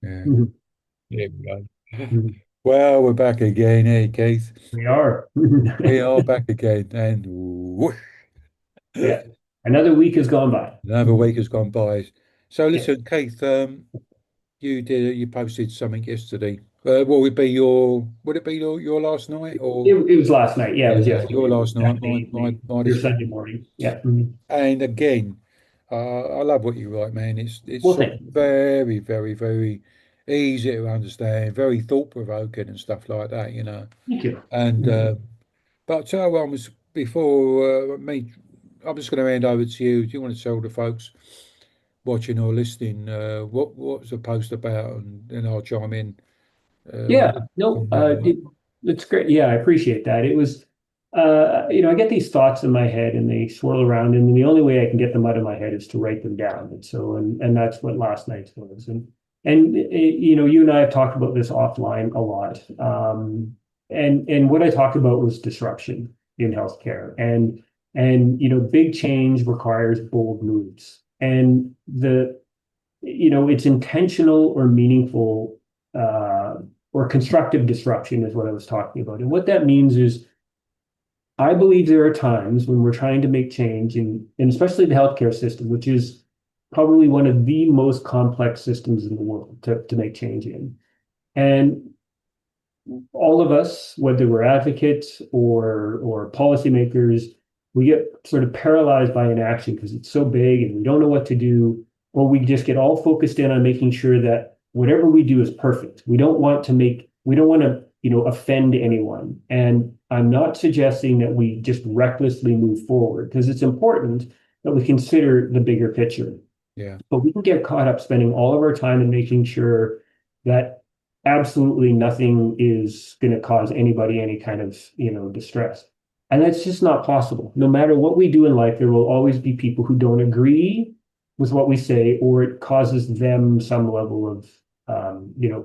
Yeah. Mhm. There we go. Mhm. Well, we're back again, eh, Keith? We are. We are back again, and whoosh, Yeah. Another week has gone by. another week has gone by. So Yeah. listen, Keith, you posted something yesterday. Would it be your last night or It was last night. Yeah, it was yeah, your yesterday. last night, Saturday evening. mine Your this Sunday morning. morning. Yeah. Mhm. And again, I love what you write, man. It's Well, sort thank of you. very, very, very easy to understand, very thought provoking and stuff like that, you know. Thank you. And Mhm. but I was before me, I'm just going to hand over to you. Do you want to tell the folks watching or listening what's the post about, and then I'll chime in Yeah. from No, there. All right? it's great. Yeah, I appreciate that. It was, I get these thoughts in my head and they swirl around, and the only way I can get them out of my head is to write them down. And that's what last night's was. You and I have talked about this offline a lot. And what I talked about was disruption in healthcare, and big change requires bold moves, and it's intentional or meaningful, uh, or constructive disruption is what I was talking about. And what that means is I believe there are times when we're trying to make change in especially the healthcare system, which is probably one of the most complex systems in the world to make change in. And all of us, whether we're advocates or policymakers, we get sort of paralyzed by inaction because it's so big and we don't know what to do, or we just get all focused in on making sure that whatever we do is perfect. We don't want to, offend anyone. And I'm not suggesting that we just recklessly move forward because it's important that we consider the bigger picture. Yeah, But we can get caught up spending all of our time in making sure that absolutely nothing is going to cause anybody any kind of, distress. And that's just not possible. No matter what we do in life, there will always be people who don't agree with what we say, or it causes them some level of,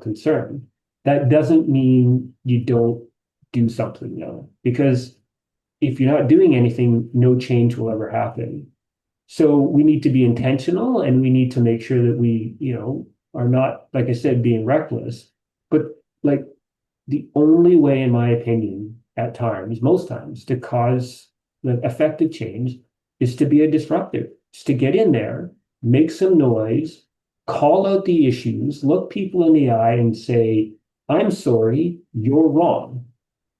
concern. That doesn't mean you don't do something, because if you're not doing anything, no change will ever happen. So we need to be intentional, and we need to make sure that we, are not, like I said, being reckless. But like the only way, in my opinion, at times, most times, to cause the effective change is to be a disruptor, is to get in there, make some noise, call out the issues, look people in the eye and say, I'm sorry, you're wrong.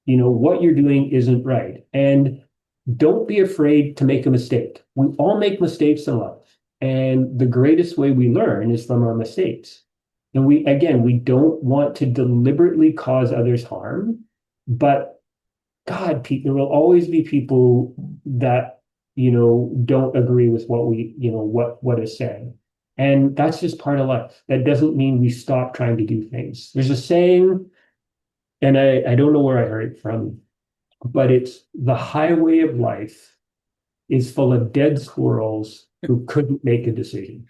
What you're doing isn't right. And don't be afraid to make a mistake. We all make mistakes in life. And the greatest way we learn is from our mistakes. And we don't want to deliberately cause others harm, but God, there will always be people that, don't agree with what is said. And that's just part of life. That doesn't mean we stop trying to do things. There's a saying, and I don't know where I heard it from, but it's the highway of life is full of dead squirrels who couldn't make a decision.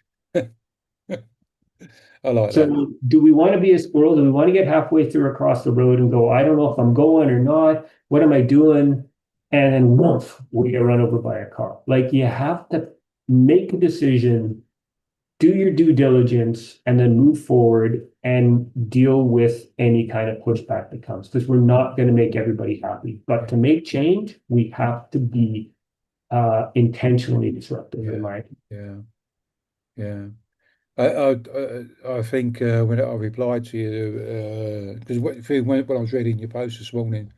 I like that. So, do we want to be a squirrel? Do we want to get halfway through across the road and go, I don't know if I'm going or not? What am I doing? And then, woof, we get run over by a car. Like, you have to make a decision, do your due diligence, and then move forward and deal with any kind of pushback that comes, because we're not going to make everybody happy. But to make change, we have to be intentionally disruptive, in Yeah, my opinion. yeah, yeah. I think when I replied to you, because when I was reading your post this morning,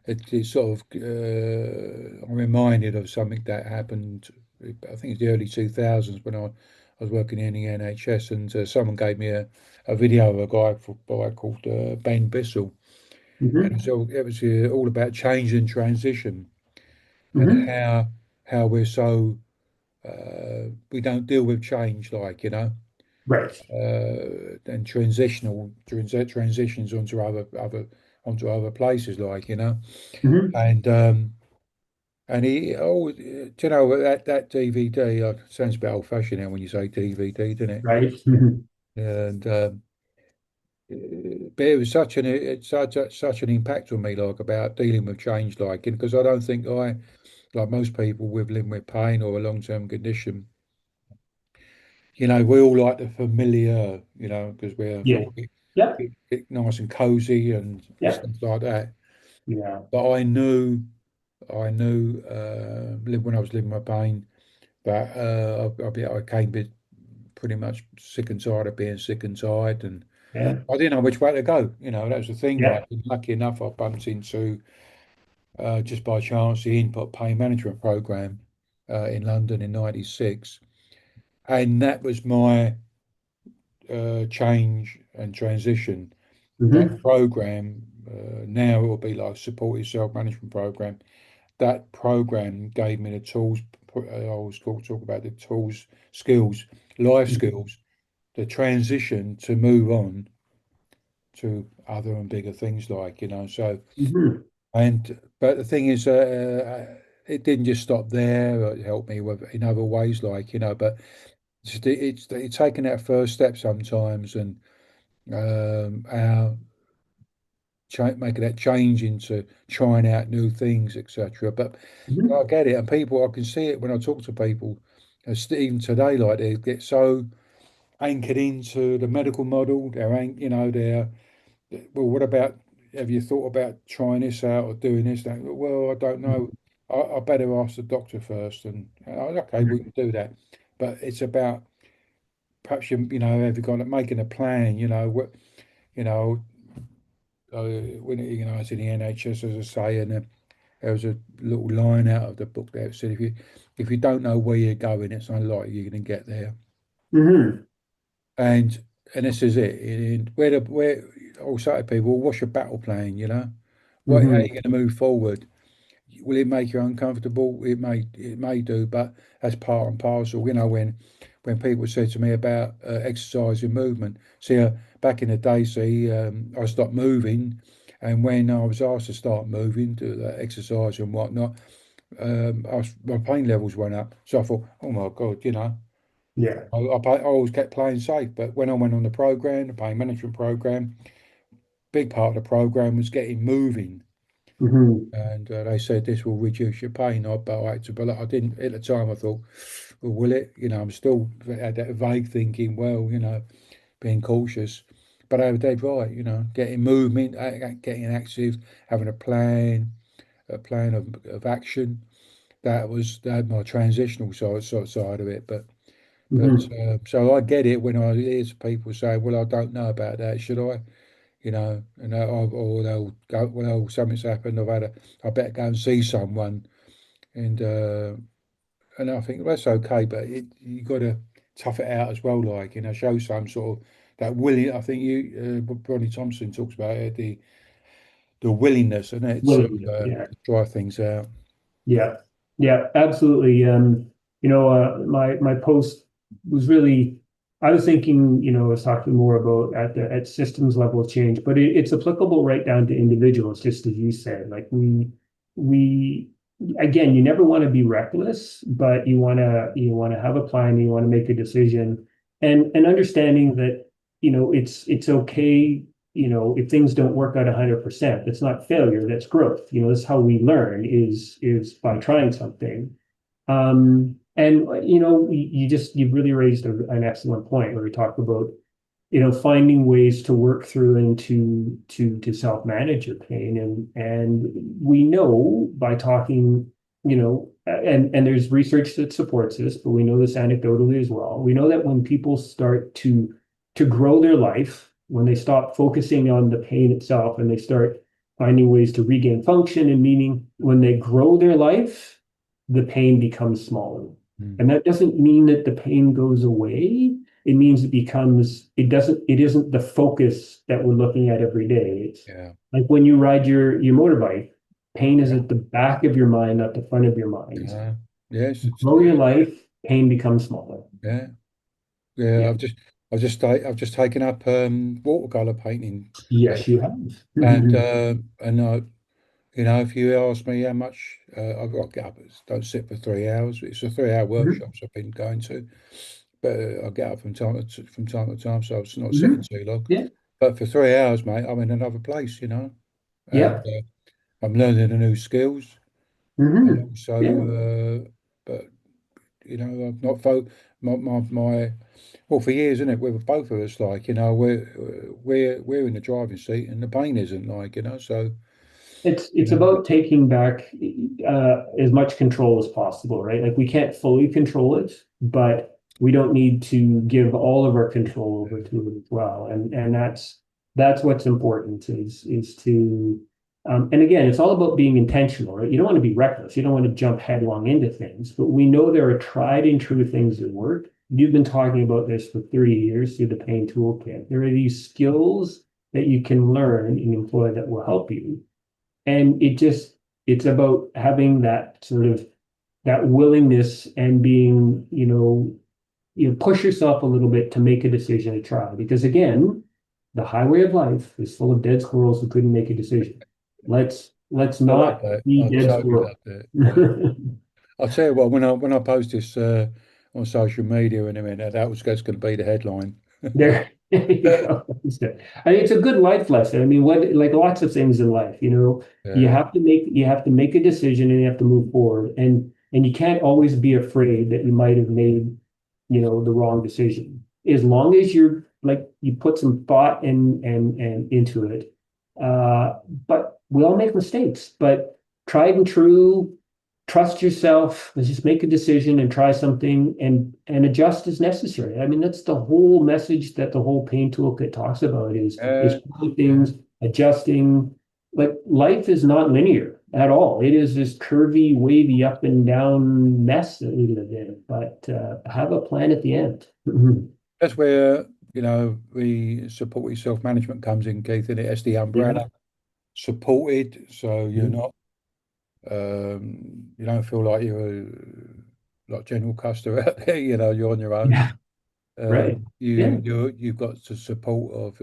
it sort of I'm reminded of something that happened. I think it's the early 2000s when I was working in the NHS, and someone gave me a video of a guy called Ben Bissell, and Mhm. it was all about change and transition, and Mhm. how we're so we don't deal with change, like Right. and transitions onto other places, like Mhm. and do you know that DVD sounds a bit old fashioned now when you say DVD, doesn't it? Right. Mhm. And but it was such an impact on me, like about dealing with change, like because I don't think like most people with living with pain or a long term condition, we all like the familiar, because we're Yeah. thought Yep. it nice and cozy and Yep. stuff like that. Yeah. But when I was living my pain, that I came pretty much sick and tired of being sick and tired, and Yeah. I didn't know which way to go. That was the thing. Yeah. Like, lucky enough, I bumped into just by chance the input pain management program in London in '96, and that was my change and transition. That Hmm. program, now it will be like supportive self-management program. That program gave me the tools. I always talk about the tools, skills, life skills, the transition to move on to other and bigger things, so. Hmm. But the thing is, it didn't just stop there. It helped me with in other ways, but it's taking that first step sometimes, and our making that change into trying out new things, etc. But Hmm. I get it, and people, I can see it when I talk to people, even today, like they get so anchored into the medical model. They're well, what about, have you thought about trying this out or doing this? Well, I don't know. I better ask the doctor first. And okay, we can do that. But it's about perhaps have you got making a plan? You know, when I was in the NHS, as I say, and there was a little line out of the book there that said if you don't know where you're going, it's unlikely you're going to get there. Hmm. And this is it. Where I'll say to people, what's your battle plan? How are you Hmm. going to move forward? Will it make you uncomfortable? It may do, but that's part and parcel. When people said to me about exercise and movement, see, back in the day, I stopped moving, and when I was asked to start moving, do exercise and whatnot, my pain levels went up. So I thought, oh my God, Yeah. I always kept playing safe. But when I went on the program, the pain management program, big part of the program was getting moving. Hmm. And they said this will reduce your pain. But I didn't at the time. I thought, well, will it? I'm still had that vague thinking. Well, being cautious, but they were dead right. Getting movement, getting active, having a plan of action. That my transitional side of it. But Hmm. so I get it when I hear people say, "Well, I don't know about that. Should I?" Or they'll go, well, something's happened. I better go and see someone, and I think that's okay, but you got to tough it out as well, show some sort of that willing. I think Bronnie Thompson talks about it, the willingness, and it Willingness. Yeah. to try things out. Yeah, yeah, absolutely. My post was really, I was thinking, I was talking more about at systems level of change, but it's applicable right down to individuals, just as you said. Like we again, you never want to be reckless, but you want to have a plan, you want to make a decision, and understanding that it's okay if things don't work out 100%, that's not failure, that's growth. That's how we learn is by trying something. And you really raised an excellent point where we talk about finding ways to work through and to self-manage your pain. And we know by talking, and there's research that supports this, but we know this anecdotally as well. We know that when people start to grow their life, when they stop focusing on the pain itself and they start finding ways to regain function and meaning, when they grow their life, the pain becomes smaller. Mm. And that doesn't mean that the pain goes away. It means it isn't the focus that we're looking at every day. It's Yeah, like when you ride your motorbike, pain is yeah, at the back of your mind, not the front of your mind. yeah. Yes, Grow your life, pain becomes smaller. yeah, yeah. Yeah. I've just taken up watercolor painting, Yes, you have. and Mhm. if you ask me how much I've got to get up, don't sit for 3 hours. It's a 3 hour Mhm. workshops I've been going to, but I get up from time to time, so it's not sitting Mhm. too long. Yeah. But for 3 hours, mate, I'm in another place. And Yeah. I'm learning the new skills, and Hmm. also, Yeah. but I'm not my well, for years, isn't it? With both of us, like, we're in the driving seat and the pain isn't, like, so, It's about taking back as much control as possible, right? Like we can't fully control it, but we don't need to give all of our control over to it as well. And that's what's important is to and again, it's all about being intentional, right? You don't want to be reckless. You don't want to jump headlong into things, but we know there are tried and true things that work. You've been talking about this for 30 years through the Pain Toolkit. There are these skills that you can learn and employ that will help you. And it's about having that sort of that willingness and being, push yourself a little bit to make a decision to try. Because again, the highway of life is full of dead squirrels who couldn't make a decision. Let's I love not that. be I dead totally squirrel. love that. Yeah. I'll tell you what, when I post this on social media in a minute, that's going to be the headline. There you go. I mean, it's a good life lesson. I mean, what like lots of things in life, Yeah. you have to make a decision and you have to move forward. And you can't always be afraid that you might have made, the wrong decision. As long as you're like you put some thought and into it. But we all make mistakes, but tried and true, trust yourself. Let's just make a decision and try something and adjust as necessary. I mean, that's the whole message that the whole pain toolkit talks about is trying Yeah. things, adjusting. Like life is not linear at all. It is this curvy, wavy, up and down mess that we live in. But have a plan at the end. That's where, the supported self-management comes in, Keith, and it's the Yeah. umbrella supported, so Mhm. you don't feel like you're like General Custer out there, you're on your own. Yeah. Right. Yeah. You've got the support of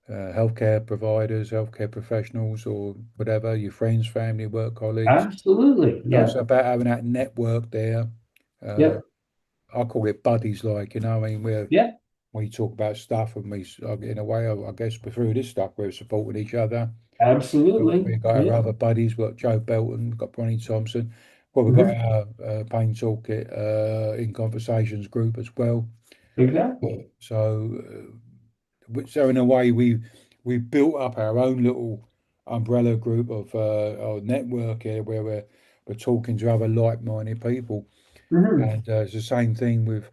healthcare providers, healthcare professionals, or whatever, your friends, family, work colleagues. Absolutely. So it's Yeah. about having that network there. Uh, Yep. I call it buddies, like, I mean, Yeah. we talk about stuff and in a way, I guess, through this stuff, we're supporting each other. Absolutely. We've got our Yeah. other buddies. We've got Joe Belton, we've got Bronnie Thompson. Well, we've got Mhm. our Pain Toolkit in Conversations group as well. Exactly. So in a way, we've built up our own little umbrella group of our network here, where we're talking to other like-minded people. Mhm. And it's the same thing with,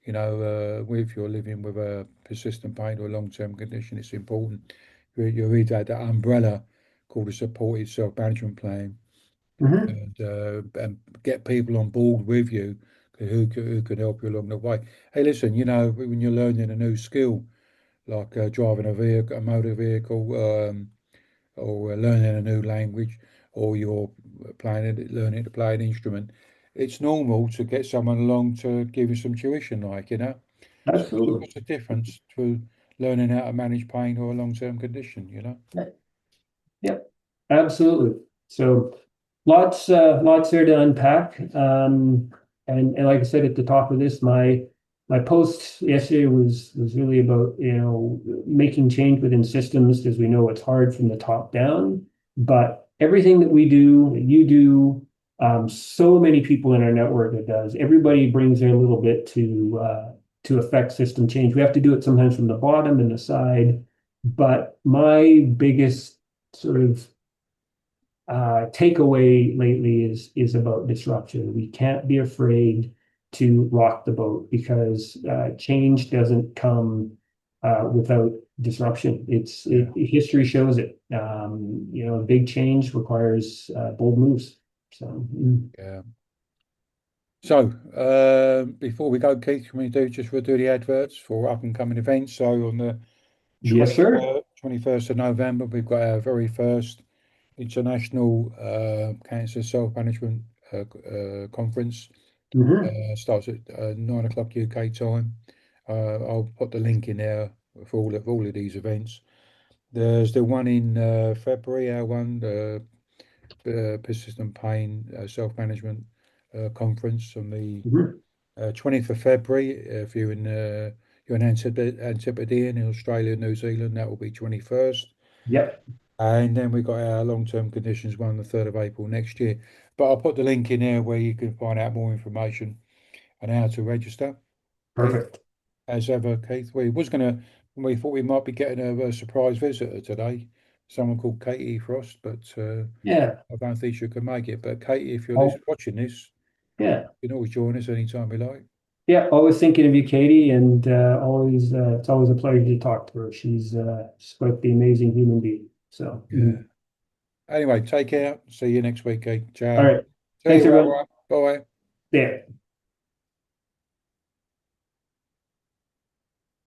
if you're living with a persistent pain or a long-term condition, it's important you read that umbrella called a supported self-management plan, Mhm. and get people on board with you who can help you along the way. Hey, listen, when you're learning a new skill like driving a vehicle, a motor vehicle, or learning a new language, or you're learning to play an instrument, it's normal to get someone along to give you some tuition, like, So Absolutely. what's the difference to learning how to manage pain or a long-term condition? Yep, absolutely. So lots there to unpack. And like I said at the top of this, my post yesterday was really about, making change within systems because we know it's hard from the top down. But everything that we do, that you do, so many people in our network that does, everybody brings their little bit to affect system change. We have to do it sometimes from the bottom and the side. But my biggest sort of takeaway lately is about disruption. We can't be afraid to rock the boat because change doesn't come without disruption. Yeah, History shows it. Big change requires bold moves. So yeah. So, before we go, Keith, can we just do the adverts for up and coming events? So on the yes, sir. 21st of November, we've got our very first International Cancer Self-Management Conference. Hmm. Starts at 9 o'clock UK time. I'll put the link in there for all of these events. There's the one in February, our one, the Persistent Pain Self-Management Conference on the Hmm. 20th of February. If you're an Antipodean in Australia, New Zealand, that will be 21st. Yep. And then we've got our long-term conditions one on the 3rd of April next year. But I'll put the link in there where you can find out more information. and how to register. Keith, Perfect. as ever, Keith. We thought we might be getting a surprise visitor today, someone called Katie Frost, but Yeah. I don't think she could make it. But Katie, if you're Oh, watching this, yeah. you can always join us anytime you like. Yeah. Always thinking of you, Katie, and always it's always a pleasure to talk to her. She's quite the amazing human being. So, Yeah. Anyway, take care. See you next week, Keith. all Ciao. right. See Thanks, you. everyone. Bye. Bye. Yeah.